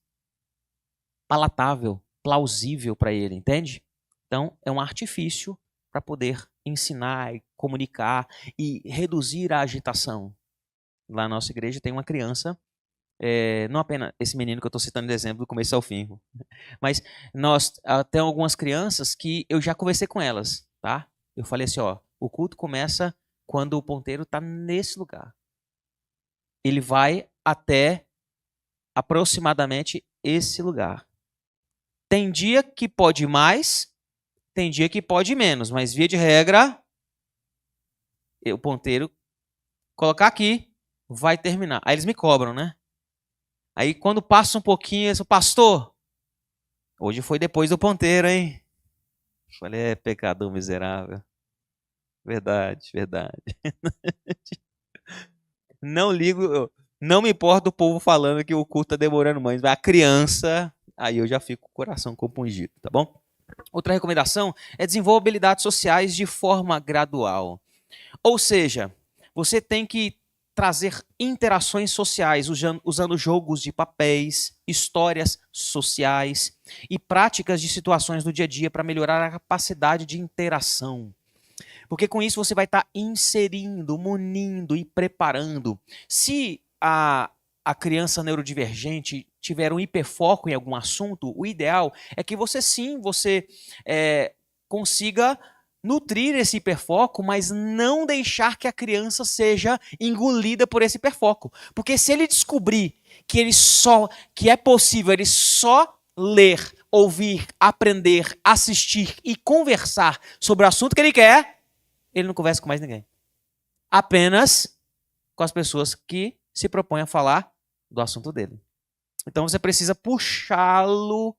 palatável, plausível para ele, entende? Então, é um artifício para poder ensinar e comunicar e reduzir a agitação. Lá na nossa igreja tem uma criança, não apenas esse menino que eu estou citando de exemplo do começo ao fim, mas nós tem algumas crianças que eu já conversei com elas, tá? Eu falei assim, ó, o culto começa quando o ponteiro está nesse lugar. Ele vai até aproximadamente esse lugar. Tem dia que pode mais, tem dia que pode menos, mas via de regra, o ponteiro colocar aqui, vai terminar. Aí eles me cobram, né? Aí quando passa um pouquinho, eles falam, pastor, hoje foi depois do ponteiro, hein? Eu falei, pecador miserável. Verdade, verdade. Não ligo, não me importa o povo falando que o culto tá demorando mais, mas a criança, aí eu já fico com o coração compungido, tá bom? Outra recomendação é desenvolver habilidades sociais de forma gradual. Ou seja, você tem que trazer interações sociais usando jogos de papéis, histórias sociais e práticas de situações do dia a dia para melhorar a capacidade de interação. Porque com isso você vai estar inserindo, munindo e preparando. Se a criança neurodivergente tiver um hiperfoco em algum assunto, o ideal é que você consiga nutrir esse hiperfoco, mas não deixar que a criança seja engolida por esse hiperfoco. Porque se ele descobrir que é possível ele só ler, ouvir, aprender, assistir e conversar sobre o assunto que ele quer, ele não conversa com mais ninguém. Apenas com as pessoas que se propõem a falar do assunto dele. Então você precisa puxá-lo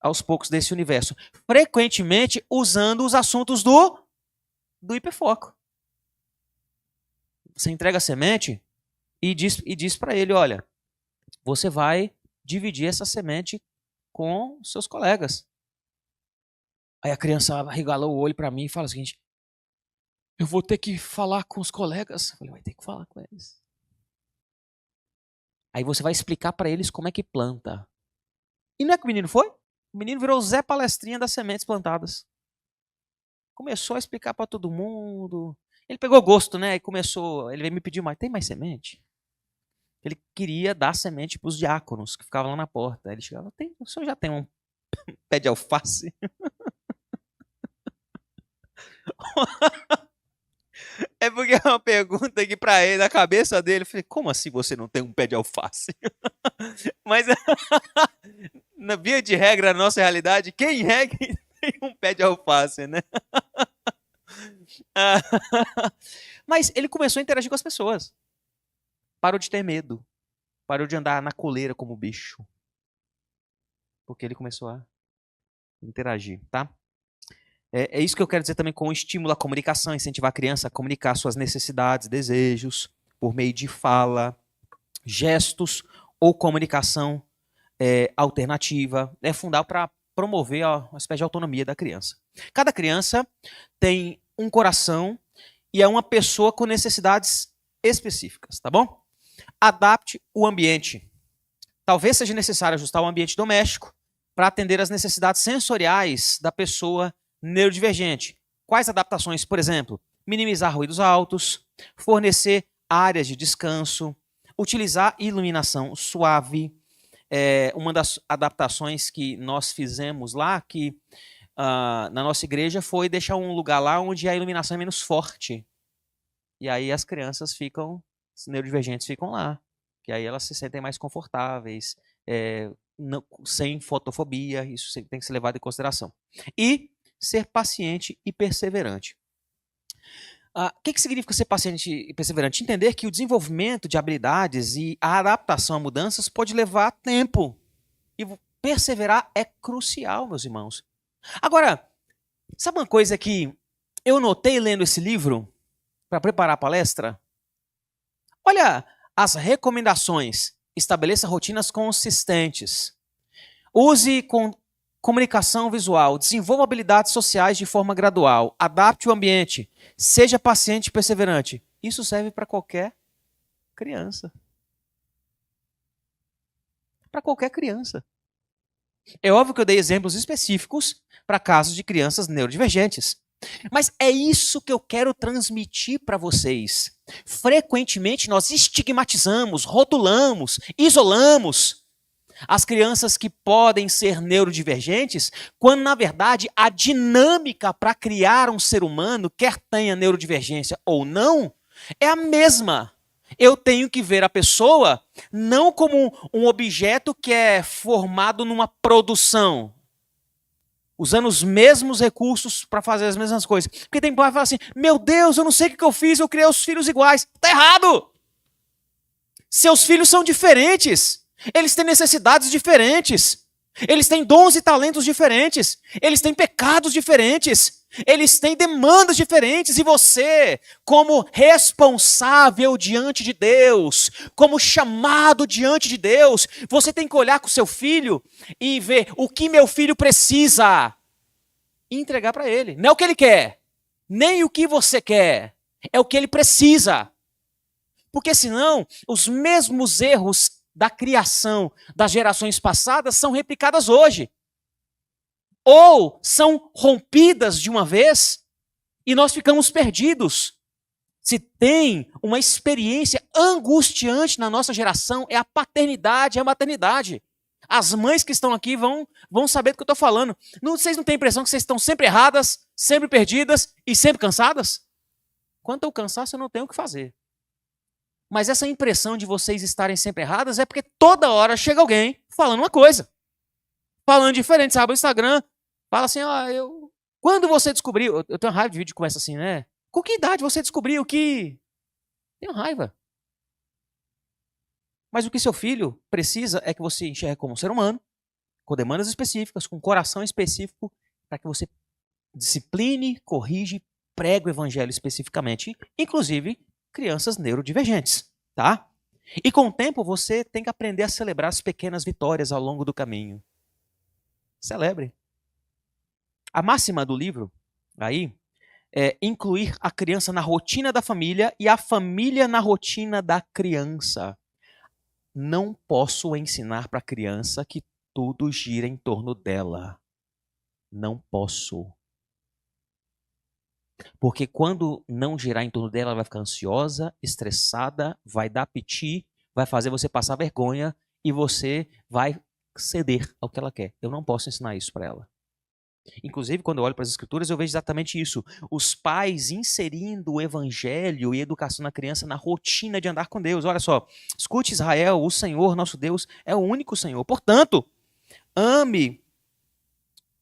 aos poucos desse universo. Frequentemente usando os assuntos do hiperfoco. Você entrega a semente e diz para ele, olha, você vai dividir essa semente com seus colegas. Aí a criança regalou o olho para mim e fala o seguinte, eu vou ter que falar com os colegas. Eu falei, vai ter que falar com eles. Aí você vai explicar para eles como é que planta. E não é que o menino foi? O menino virou o Zé Palestrinha das sementes plantadas. Começou a explicar para todo mundo. Ele pegou gosto, né? E ele veio me pedir mais. Tem mais semente? Ele queria dar semente para os diáconos que ficavam lá na porta. Aí ele chegava, o senhor já tem um pé de alface? É porque é uma pergunta que para ele, na cabeça dele, eu falei, como assim você não tem um pé de alface? Mas, na via de regra, na nossa realidade, quem é que tem um pé de alface, né? Mas ele começou a interagir com as pessoas. Parou de ter medo. Parou de andar na coleira como bicho. Porque ele começou a interagir, tá? É isso que eu quero dizer também com o estímulo à comunicação, incentivar a criança a comunicar suas necessidades, desejos, por meio de fala, gestos ou comunicação alternativa. É fundamental promover uma espécie de autonomia da criança. Cada criança tem um coração e é uma pessoa com necessidades específicas, tá bom? Adapte o ambiente. Talvez seja necessário ajustar o ambiente doméstico para atender às necessidades sensoriais da pessoa neurodivergente. Quais adaptações? Por exemplo, minimizar ruídos altos, fornecer áreas de descanso, utilizar iluminação suave. Uma das adaptações que nós fizemos lá, que na nossa igreja, foi deixar um lugar lá onde a iluminação é menos forte. E aí as crianças os neurodivergentes ficam lá, que aí elas se sentem mais confortáveis, sem fotofobia, isso tem que ser levado em consideração. E ser paciente e perseverante. O que significa ser paciente e perseverante? Entender que o desenvolvimento de habilidades e a adaptação a mudanças pode levar tempo. E perseverar é crucial, meus irmãos. Agora, sabe uma coisa que eu notei lendo esse livro, para preparar a palestra? Olha as recomendações. Estabeleça rotinas consistentes. Use comunicação visual. Desenvolva habilidades sociais de forma gradual. Adapte o ambiente. Seja paciente e perseverante. Isso serve para qualquer criança. Para qualquer criança. É óbvio que eu dei exemplos específicos para casos de crianças neurodivergentes. Mas é isso que eu quero transmitir para vocês. Frequentemente nós estigmatizamos, rotulamos, isolamos as crianças que podem ser neurodivergentes, quando na verdade a dinâmica para criar um ser humano, quer tenha neurodivergência ou não, é a mesma. Eu tenho que ver a pessoa não como um objeto que é formado numa produção, usando os mesmos recursos para fazer as mesmas coisas. Porque tem pai que fala assim, meu Deus, eu não sei o que eu fiz, eu criei os filhos iguais. Está errado! Seus filhos são diferentes. Eles têm necessidades diferentes. Eles têm dons e talentos diferentes. Eles têm pecados diferentes. Eles têm demandas diferentes. E você, como responsável diante de Deus, como chamado diante de Deus, você tem que olhar com o seu filho e ver o que meu filho precisa e entregar para ele. Não é o que ele quer, nem o que você quer. É o que ele precisa. Porque senão, os mesmos erros da criação das gerações passadas são replicadas hoje. Ou são rompidas de uma vez e nós ficamos perdidos. Se tem uma experiência angustiante na nossa geração, é a paternidade e a maternidade. As mães que estão aqui vão saber do que eu estou falando. Vocês não têm a impressão que vocês estão sempre erradas, sempre perdidas e sempre cansadas? Quanto ao cansaço, eu não tenho o que fazer. Mas essa impressão de vocês estarem sempre erradas é porque toda hora chega alguém falando uma coisa. Falando diferente, sabe? O Instagram fala assim, quando você descobriu... Eu tenho raiva de vídeo que começa assim, né? Com que idade você descobriu que... Tenho raiva. Mas o que seu filho precisa é que você enxergue como um ser humano, com demandas específicas, com coração específico, para que você discipline, corrige, pregue o evangelho especificamente, inclusive crianças neurodivergentes, tá? E com o tempo você tem que aprender a celebrar as pequenas vitórias ao longo do caminho. Celebre. A máxima do livro aí é incluir a criança na rotina da família e a família na rotina da criança. Não posso ensinar para a criança que tudo gira em torno dela. Não posso. Porque quando não girar em torno dela, ela vai ficar ansiosa, estressada, vai dar piti, vai fazer você passar vergonha e você vai ceder ao que ela quer. Eu não posso ensinar isso para ela. Inclusive, quando eu olho para as escrituras, eu vejo exatamente isso. Os pais inserindo o evangelho e a educação na criança na rotina de andar com Deus. Olha só, escute Israel, o Senhor, nosso Deus, é o único Senhor. Portanto, ame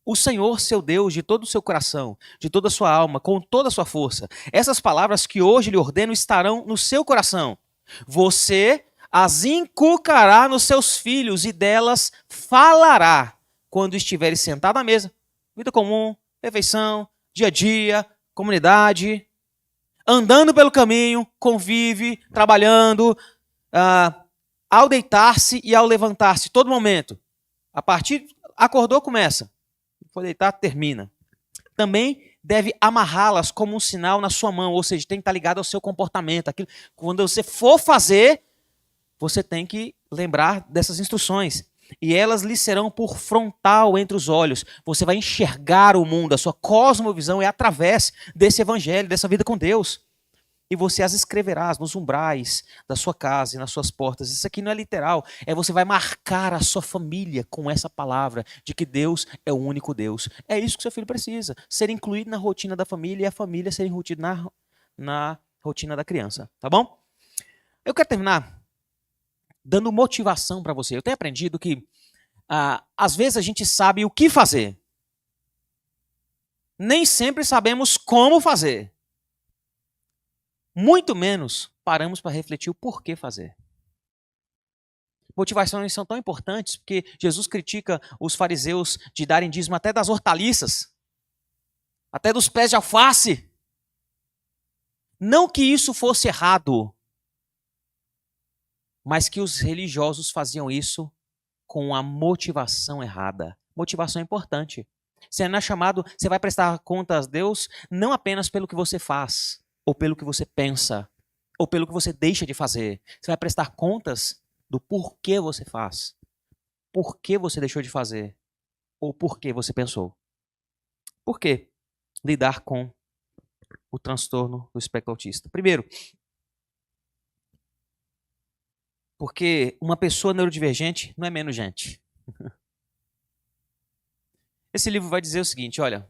o Senhor, seu Deus, de todo o seu coração, de toda a sua alma, com toda a sua força. Essas palavras que hoje lhe ordeno estarão no seu coração. Você as inculcará nos seus filhos e delas falará quando estiveres sentado à mesa. Vida comum, refeição, dia a dia, comunidade, andando pelo caminho, convive, trabalhando, ao deitar-se e ao levantar-se, todo momento. A partir, acordou, começa. foi deitar, termina. Também deve amarrá-las como um sinal na sua mão, ou seja, tem que estar ligado ao seu comportamento. Aquilo, quando você for fazer, você tem que lembrar dessas instruções. E elas lhe serão por frontal entre os olhos. Você vai enxergar o mundo, a sua cosmovisão é através desse evangelho, dessa vida com Deus. E você as escreverás nos umbrais da sua casa e nas suas portas. Isso aqui não é literal. É você vai marcar a sua família com essa palavra de que Deus é o único Deus. É isso que seu filho precisa. Ser incluído na rotina da família e a família ser incluída na rotina da criança. Tá bom? Eu quero terminar dando motivação para você. Eu tenho aprendido que às vezes a gente sabe o que fazer. Nem sempre sabemos como fazer. Muito menos paramos para refletir o porquê fazer. Motivações são tão importantes porque Jesus critica os fariseus de darem dízimo até das hortaliças, até dos pés de alface. Não que isso fosse errado, mas que os religiosos faziam isso com a motivação errada. Motivação é importante. Você não é chamado, você vai prestar contas a Deus não apenas pelo que você faz, ou pelo que você pensa, ou pelo que você deixa de fazer. Você vai prestar contas do porquê você faz, por que você deixou de fazer, ou por que você pensou. Por quê? Lidar com o transtorno do espectro autista. Primeiro, porque uma pessoa neurodivergente não é menos gente. Esse livro vai dizer o seguinte, olha,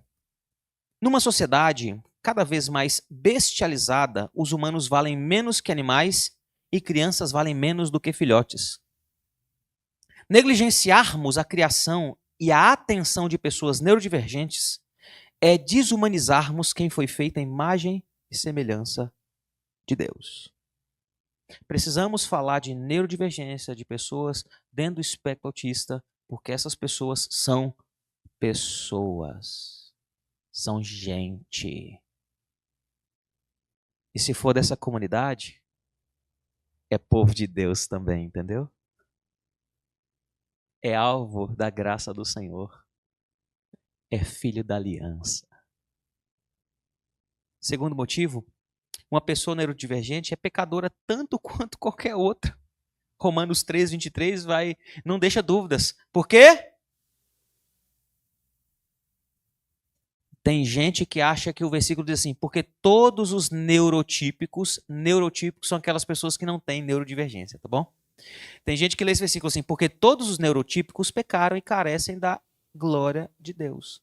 numa sociedade cada vez mais bestializada, os humanos valem menos que animais e crianças valem menos do que filhotes. Negligenciarmos a criação e a atenção de pessoas neurodivergentes é desumanizarmos quem foi feito à imagem e semelhança de Deus. Precisamos falar de neurodivergência, de pessoas dentro do espectro autista, porque essas pessoas são pessoas. São gente. E se for dessa comunidade, é povo de Deus também, entendeu? É alvo da graça do Senhor. É filho da aliança. Segundo motivo, uma pessoa neurodivergente é pecadora tanto quanto qualquer outra. Romanos 3:23 não deixa dúvidas. Por quê? Tem gente que acha que o versículo diz assim, porque todos os neurotípicos são aquelas pessoas que não têm neurodivergência, tá bom? Tem gente que lê esse versículo assim, porque todos os neurotípicos pecaram e carecem da glória de Deus.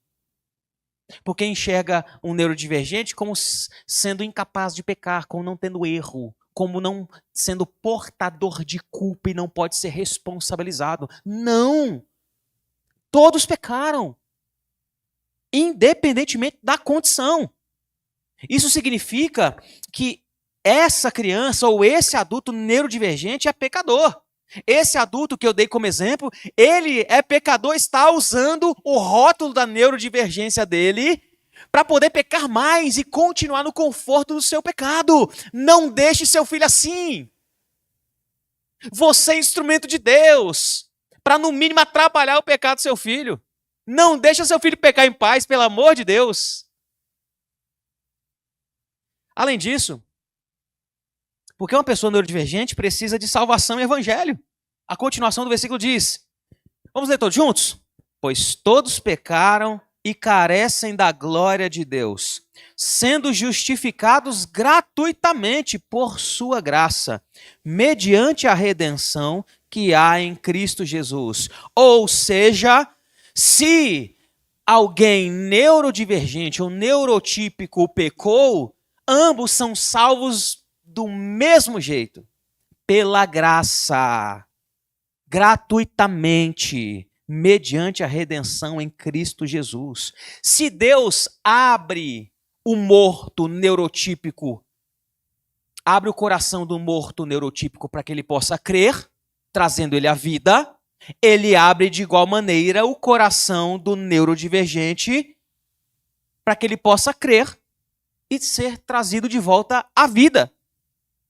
Porque enxerga um neurodivergente como sendo incapaz de pecar, como não tendo erro, como não sendo portador de culpa e não pode ser responsabilizado. Não! Todos pecaram. Independentemente da condição. Isso significa que essa criança ou esse adulto neurodivergente é pecador. Esse adulto que eu dei como exemplo, ele é pecador, está usando o rótulo da neurodivergência dele para poder pecar mais e continuar no conforto do seu pecado. Não deixe seu filho assim. Você é instrumento de Deus para no mínimo atrapalhar o pecado do seu filho. Não deixa seu filho pecar em paz, pelo amor de Deus. Além disso, porque uma pessoa neurodivergente precisa de salvação e evangelho. A continuação do versículo diz, vamos ler todos juntos? Pois todos pecaram e carecem da glória de Deus, sendo justificados gratuitamente por sua graça, mediante a redenção que há em Cristo Jesus. Ou seja, se alguém neurodivergente ou neurotípico pecou, ambos são salvos do mesmo jeito, pela graça, gratuitamente, mediante a redenção em Cristo Jesus. Se Deus abre o morto neurotípico, abre o coração do morto neurotípico para que ele possa crer, trazendo ele à vida, ele abre de igual maneira o coração do neurodivergente para que ele possa crer e ser trazido de volta à vida,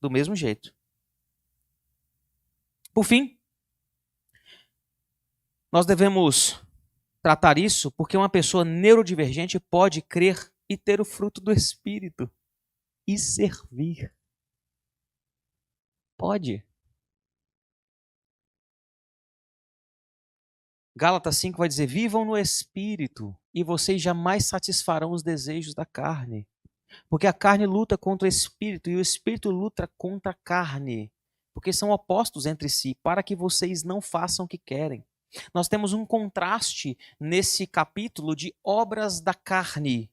do mesmo jeito. Por fim, nós devemos tratar isso porque uma pessoa neurodivergente pode crer e ter o fruto do Espírito e servir. Pode. Gálatas 5 vai dizer: vivam no Espírito e vocês jamais satisfarão os desejos da carne. Porque a carne luta contra o Espírito e o Espírito luta contra a carne. Porque são opostos entre si, para que vocês não façam o que querem. Nós temos um contraste nesse capítulo de obras da carne,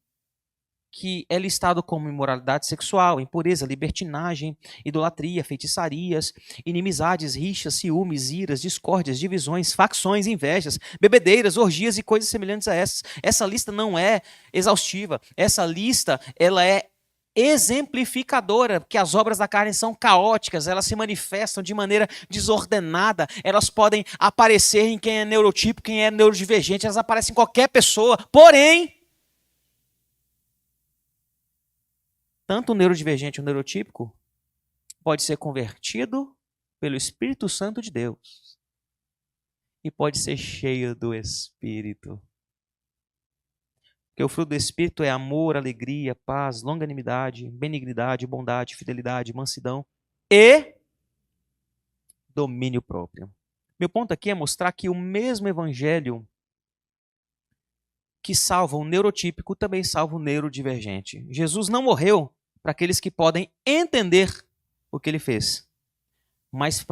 que é listado como imoralidade sexual, impureza, libertinagem, idolatria, feitiçarias, inimizades, rixas, ciúmes, iras, discórdias, divisões, facções, invejas, bebedeiras, orgias e coisas semelhantes a essas. Essa lista não é exaustiva. Essa lista, ela é exemplificadora, que as obras da carne são caóticas, elas se manifestam de maneira desordenada, elas podem aparecer em quem é neurotípico, quem é neurodivergente, elas aparecem em qualquer pessoa, porém, tanto o neurodivergente e o neurotípico pode ser convertido pelo Espírito Santo de Deus e pode ser cheio do Espírito. Porque o fruto do Espírito é amor, alegria, paz, longanimidade, benignidade, bondade, fidelidade, mansidão e domínio próprio. Meu ponto aqui é mostrar que o mesmo evangelho que salva o neurotípico também salva o neurodivergente. Jesus não morreu para aqueles que podem entender o que ele fez, mas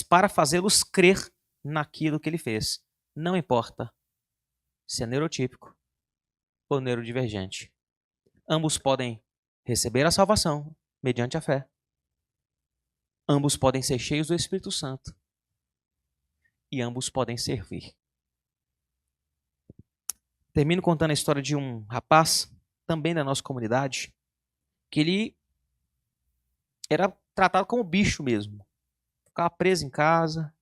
para fazê-los crer naquilo que ele fez. Não importa se é neurotípico ou neurodivergente. Ambos podem receber a salvação mediante a fé. Ambos podem ser cheios do Espírito Santo. E ambos podem servir. Termino contando a história de um rapaz, também da nossa comunidade, que ele era tratado como bicho mesmo. Ficava preso em casa.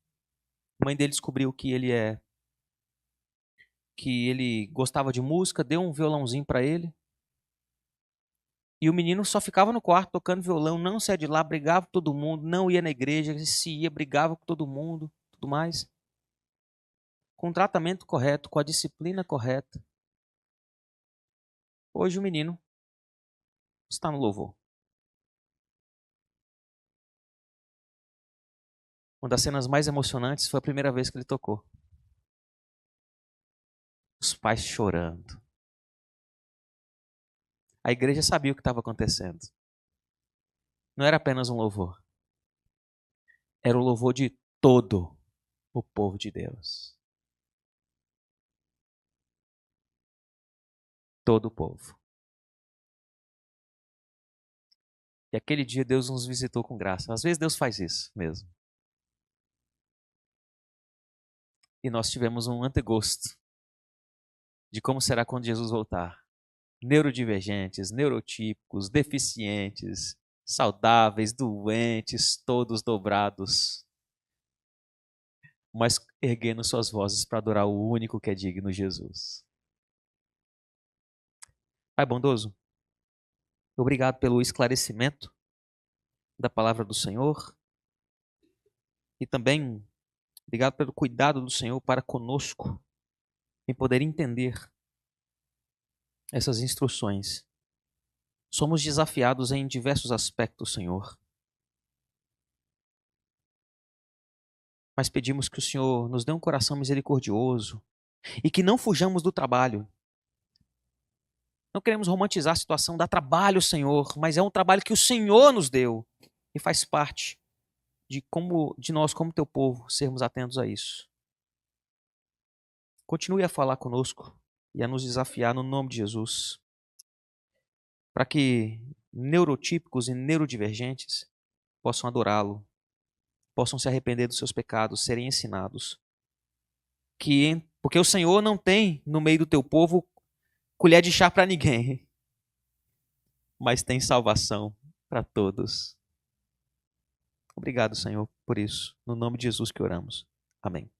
A mãe dele descobriu que ele gostava de música, deu um violãozinho para ele. E o menino só ficava no quarto tocando violão, não saía de lá, brigava com todo mundo, não ia na igreja, se ia, brigava com todo mundo, tudo mais. Com o tratamento correto, com a disciplina correta. Hoje o menino está no louvor. Uma das cenas mais emocionantes foi a primeira vez que ele tocou. Os pais chorando. A igreja sabia o que estava acontecendo. Não era apenas um louvor. Era o louvor de todo o povo de Deus. Todo o povo. E aquele dia Deus nos visitou com graça. Às vezes Deus faz isso mesmo. E nós tivemos um antegosto de como será quando Jesus voltar. Neurodivergentes, neurotípicos, deficientes, saudáveis, doentes, todos dobrados, mas erguendo suas vozes para adorar o único que é digno, Jesus. Pai bondoso, obrigado pelo esclarecimento da palavra do Senhor e também obrigado pelo cuidado do Senhor para conosco em poder entender essas instruções. Somos desafiados em diversos aspectos, Senhor. Mas pedimos que o Senhor nos dê um coração misericordioso e que não fujamos do trabalho. Não queremos romantizar a situação, dá trabalho, Senhor, mas é um trabalho que o Senhor nos deu e faz parte de nós, como teu povo, sermos atentos a isso. Continue a falar conosco e a nos desafiar no nome de Jesus, para que neurotípicos e neurodivergentes possam adorá-lo, possam se arrepender dos seus pecados, serem ensinados. Porque o Senhor não tem no meio do teu povo colher de chá para ninguém, mas tem salvação para todos. Obrigado, Senhor, por isso. No nome de Jesus que oramos. Amém.